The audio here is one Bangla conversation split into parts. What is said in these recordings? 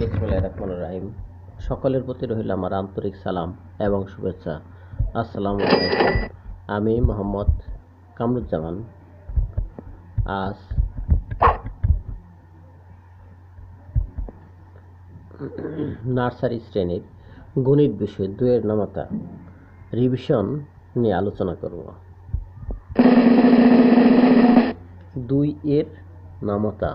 বিসমিল্লাহির রহমানির রহিম। সকলের প্রতি রইল আমার আন্তরিক সালাম এবং শুভেচ্ছা। আসসালামু আলাইকুম। আমি মোহাম্মদ কামরুজ্জামান। আজ নার্সারি শ্রেণীর গণিত বিষয় 2-এর নামতা রিভিশন নিয়ে আলোচনা করব। 2-এর নামতা।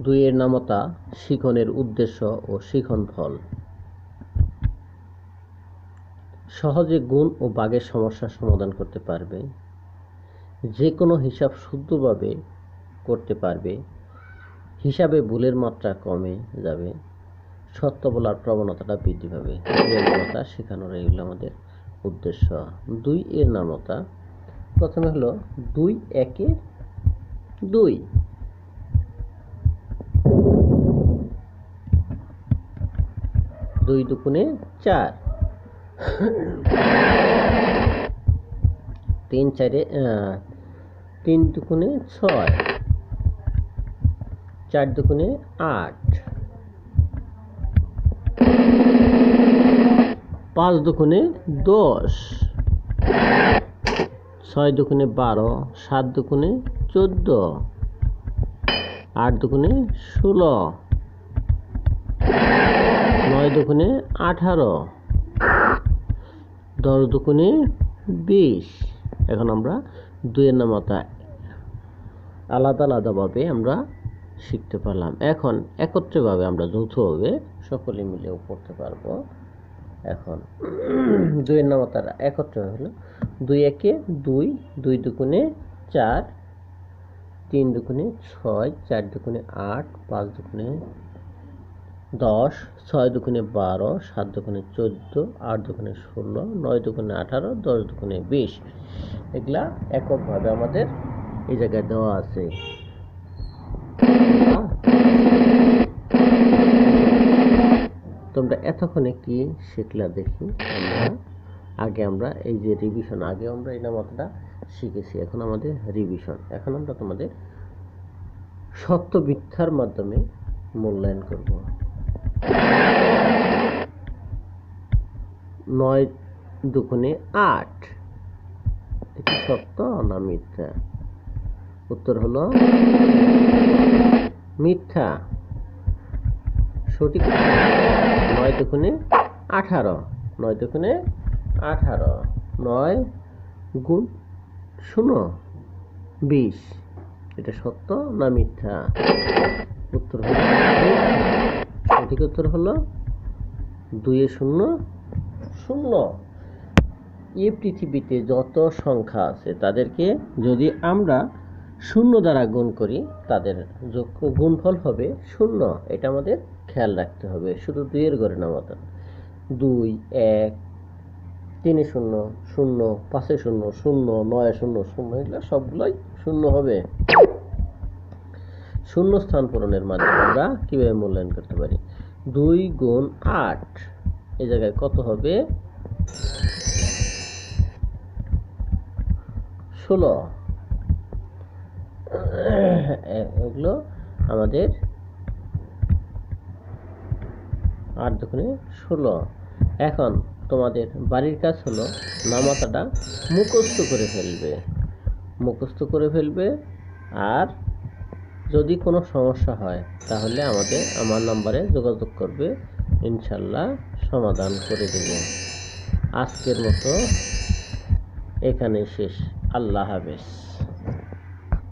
দুইয়ের নামতা শিখনের উদ্দেশ্য ও শিখন ফল। সহজে গুণ ও ভাগের সমস্যার সমাধান করতে পারবে, যে কোনো হিসাব শুদ্ধভাবে করতে পারবে, হিসাবে ভুলের মাত্রা কমে যাবে, সত্য বলার প্রবণতাটা বৃদ্ধি পাবে। দুইয়ের নামতা শেখানোর এগুলো আমাদের উদ্দেশ্য। 2-এর নামতা প্রথমে হলো 2 একে 2, 2 দুগুণে 4, 3 দুগুণে 6, 4 দুগুণে 8, 5 দুগুণে 10, 6 দুগুণে 12, 7 দুগুণে 14, 8 দুগুণে 16, 9 দুগুণে 18, 10 দুগুণে 20। এখন আমরা 2-এর নামতা আলাদা আলাদাভাবে আমরা শিখতে পারলাম। এখন একত্রেভাবে আমরা যৌথভাবে সকলে মিলেও পড়তে পারবো। এখন 2-এর নামতার একত্রে হলো 2 একে 2, 2 দুগুণে 4, 3 দুগুণে 6, 4 দুগুণে 8, 5 দুগুণে 10, 6 দুগুণে 12, 7 দুগুণে 14, 8 দুগুণে 16, 9 দুগুণে 18, 10 দুগুণে 20। এগুলা এককভাবে আমাদের এই জায়গায় দেওয়া আছে। তোমরা এতক্ষণে কি শিখলা দেখি। আমরা এই যে রিভিশন, আগে আমরা এই নামতাটা শিখেছি, এখন আমাদের রিভিশন। এখন আমরা তোমাদের সত্য মিথ্যার মাধ্যমে মূল্যায়ন করব। 9 দুগুণে 8, এটি সত্য না মিথ্যা? উত্তর হলো মিথ্যা। সঠিক 9 দুগুণে 18, 9 দুগুণে 18, 9 গুণ 0 20, এটা সত্য না মিথ্যা? উত্তর হলো সঠিক উত্তর হলো 2 0 0। এই পৃথিবীতে যত সংখ্যা আছে তাদেরকে যদি আমরা 0 দ্বারা গুণ করি তাদের গুণফল হবে 0। এটা আমাদের খেয়াল রাখতে হবে। শুধু 2-এর ঘরে নামতা 2, 1, 3 0 0, 5 0 0, 9 0 0, এগুলো সবগুলোই 0 হবে। শূন্য স্থান পূরণের মাধ্যমে আমরা কিভাবে মূল্যায়ন করতে পারি? 2 গুণ 8, এই জায়গায় কত হবে? 16। এগুলো আমাদের 8 দুগুণে 16। এখন তোমাদের বাড়ির কাজ হলো নামতাটা মুখস্থ করে ফেলবে। আর যদি কোনো সমস্যা হয় তাহলে আমার নাম্বারে যোগাযোগ করবে, ইনশাল্লাহ সমাধান করে দেব। আজকের মতো এখানে শেষ। আল্লাহ হাফেজ।